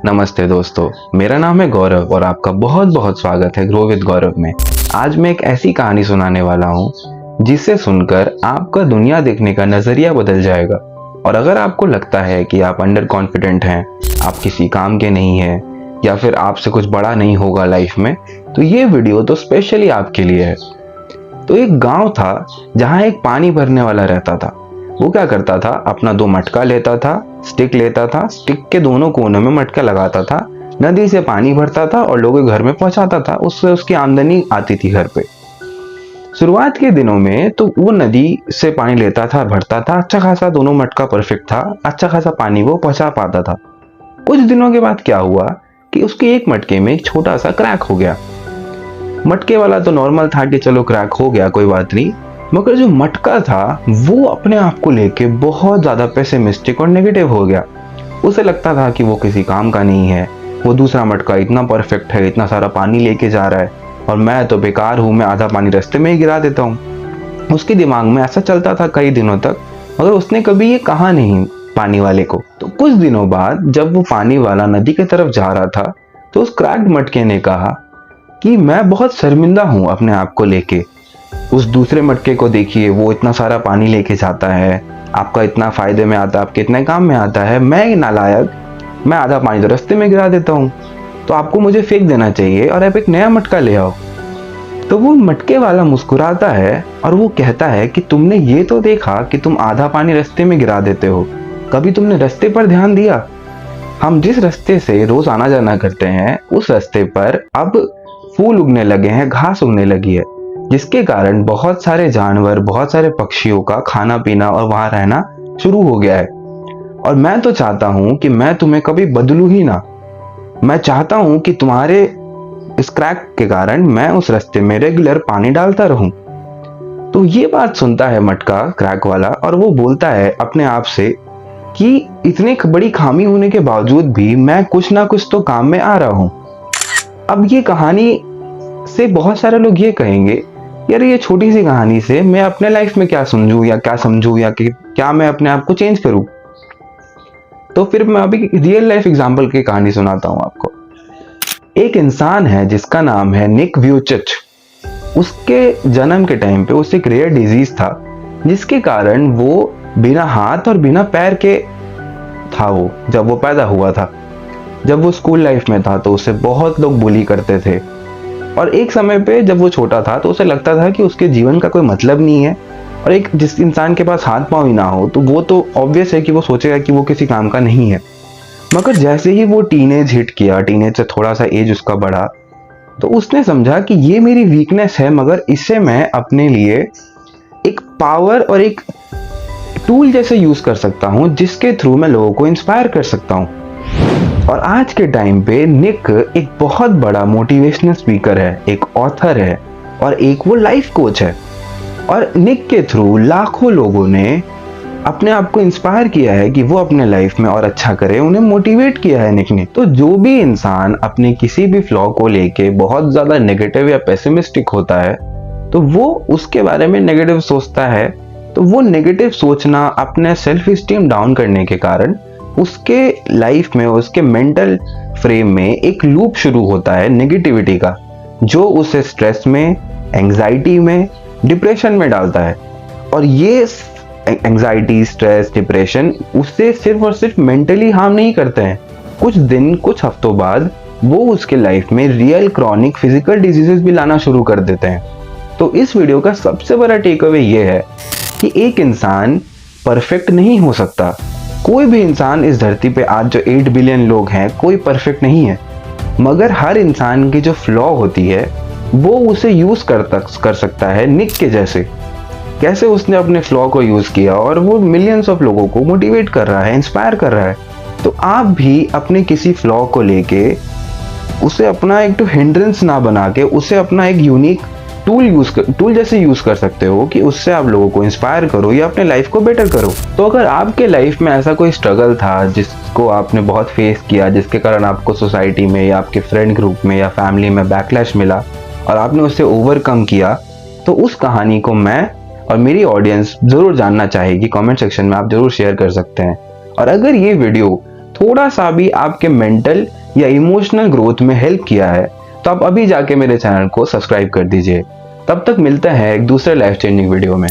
नमस्ते दोस्तों, मेरा नाम है गौरव और आपका बहुत बहुत स्वागत है ग्रो विद गौरव में। आज मैं एक ऐसी कहानी सुनाने वाला हूँ जिसे सुनकर आपका दुनिया देखने का नजरिया बदल जाएगा। और अगर आपको लगता है कि आप अंडर कॉन्फिडेंट हैं, आप किसी काम के नहीं हैं या फिर आपसे कुछ बड़ा नहीं होगा लाइफ में, तो ये वीडियो तो स्पेशली आपके लिए है। तो एक गांव था जहाँ एक पानी भरने वाला रहता था। वो क्या करता था, अपना 2 मटका लेता था, स्टिक लेता था, स्टिक के दोनों कोनों में मटका लगाता था, नदी से पानी भरता था और लोगों के घर में पहुंचाता था। उससे उसकी आमदनी आती थी घर पे। शुरुआत के दिनों में तो वो नदी से पानी लेता था, भरता था, अच्छा खासा दोनों मटका परफेक्ट था, अच्छा खासा पानी वो पहुंचा पाता था। कुछ दिनों के बाद क्या हुआ कि उसके एक मटके में एक छोटा सा क्रैक हो गया। मटके वाला तो नॉर्मल था कि चलो क्रैक हो गया, कोई बात नहीं, मगर जो मटका था वो अपने आप को लेके बहुत ज्यादा पेसिमिस्टिक और नेगेटिव हो गया। उसे लगता था कि वो किसी काम का नहीं है, वो दूसरा मटका इतना परफेक्ट है, इतना सारा पानी लेके जा रहा है और मैं तो बेकार हूँ, मैं आधा पानी रास्ते में ही गिरा देता हूँ। उसके दिमाग में ऐसा चलता था कई दिनों तक, मगर उसने कभी ये कहा नहीं पानी वाले को। तो कुछ दिनों बाद जब वो पानी वाला नदी की तरफ जा रहा था तो उस क्रैक्ड मटके ने कहा कि मैं बहुत शर्मिंदा हूँ अपने आप को लेके। उस दूसरे मटके को देखिए, वो इतना सारा पानी लेके जाता है, आपका इतना फायदे में आता है, आपके इतने काम में आता है, मैं नालायक, मैं आधा पानी तो रास्ते में गिरा देता हूँ। तो आपको मुझे फेंक देना चाहिए और आप एक नया मटका ले आओ। तो वो मटके वाला मुस्कुराता है और वो कहता है कि तुमने ये तो देखा कि तुम आधा पानी रास्ते में गिरा देते हो, कभी तुमने रास्ते पर ध्यान दिया? हम जिस रास्ते से रोज आना जाना करते हैं उस रास्ते पर अब फूल उगने लगे हैं, घास उगने लगी है, जिसके कारण बहुत सारे जानवर, बहुत सारे पक्षियों का खाना पीना और वहां रहना शुरू हो गया है। और मैं तो चाहता हूं कि मैं तुम्हें कभी बदलू ही ना। मैं चाहता हूं कि तुम्हारे इस क्रैक के कारण मैं उस रास्ते में रेगुलर पानी डालता रहूं। तो ये बात सुनता है मटका क्रैक वाला और वो बोलता है अपने आप से कि इतनी बड़ी खामी होने के बावजूद भी मैं कुछ ना कुछ तो काम में आ रहा हूं। अब ये कहानी से बहुत सारे लोग ये कहेंगे, यार ये छोटी सी कहानी से मैं अपने लाइफ में क्या समझूं या क्या समझूं या कि क्या मैं अपने आप को चेंज करूं। तो फिर मैं अभी रियल लाइफ एग्जांपल की कहानी सुनाता हूं आपको। एक इंसान है जिसका नाम है निक व्यूचिच। उसके जन्म के टाइम पे उसे एक रेयर डिजीज था जिसके कारण वो बिना हाथ और बिना पैर के था। वो जब वो पैदा हुआ था, जब वो स्कूल लाइफ में था तो उसे बहुत लोग बुली करते थे। और एक समय पे जब वो छोटा था तो उसे लगता था कि उसके जीवन का कोई मतलब नहीं है। और एक जिस इंसान के पास हाथ पांव ही ना हो तो वो तो ऑब्वियस है कि वो सोचेगा कि वो किसी काम का नहीं है। मगर जैसे ही वो टीनेज हिट किया, टीनेज से थोड़ा सा एज उसका बढ़ा, तो उसने समझा कि ये मेरी वीकनेस है, मगर इसे मैं अपने लिए एक पावर और एक टूल जैसे यूज कर सकता हूँ जिसके थ्रू मैं लोगों को इंस्पायर कर सकता हूँ। और आज के टाइम पे निक एक बहुत बड़ा मोटिवेशनल स्पीकर है, एक ऑथर है और एक वो लाइफ कोच है। और निक के थ्रू लाखों लोगों ने अपने आप को इंस्पायर किया है कि वो अपने लाइफ में और अच्छा करे, उन्हें मोटिवेट किया है निक ने। तो जो भी इंसान अपने किसी भी फ्लॉ को लेके बहुत ज्यादा नेगेटिव या पेसिमिस्टिक होता है तो वो उसके बारे में नेगेटिव सोचता है। तो वो नेगेटिव सोचना अपने सेल्फ स्टीम डाउन करने के कारण उसके लाइफ में, उसके मेंटल फ्रेम में एक लूप शुरू होता है नेगेटिविटी का, जो उसे स्ट्रेस में, एंजाइटी में, डिप्रेशन में डालता है। और ये एंजाइटी, स्ट्रेस, डिप्रेशन उससे सिर्फ और सिर्फ मेंटली हार्म नहीं करते हैं, कुछ दिन, कुछ हफ्तों बाद वो उसके लाइफ में रियल क्रॉनिक फिजिकल डिजीजेस भी लाना शुरू कर देते हैं। तो इस वीडियो का सबसे बड़ा टेक अवे ये है कि एक इंसान परफेक्ट नहीं हो सकता। कोई भी इंसान इस धरती पे आज जो 8 बिलियन लोग हैं, कोई परफेक्ट नहीं है। मगर हर इंसान की जो फ्लॉ होती है वो उसे यूज कर सकता है निक के जैसे। कैसे उसने अपने फ्लॉ को यूज किया और वो मिलियंस ऑफ लोगों को मोटिवेट कर रहा है, इंस्पायर कर रहा है। तो आप भी अपने किसी फ्लॉ को लेके उसे अपना एक तो हिंड्रेंस ना बना के उसे अपना एक यूनिक टूल जैसे यूज कर सकते हो कि उससे आप लोगों को इंस्पायर करो या अपने लाइफ को बेटर करो। तो अगर आपके लाइफ में ऐसा कोई स्ट्रगल था जिसको आपने बहुत फेस किया, जिसके कारण आपको सोसाइटी में या आपके फ्रेंड ग्रुप में या फैमिली में बैकलैश मिला और आपने उसे ओवरकम किया, तो उस कहानी को मैं और मेरी ऑडियंस जरूर जानना चाहेगी। कमेंट सेक्शन में आप जरूर शेयर कर सकते हैं। और अगर ये वीडियो थोड़ा सा भी आपके मेंटल या इमोशनल ग्रोथ में हेल्प किया है तो आप अभी जाके मेरे चैनल को सब्सक्राइब कर दीजिए। तब तक मिलते हैं एक दूसरे लाइफ चेंजिंग वीडियो में।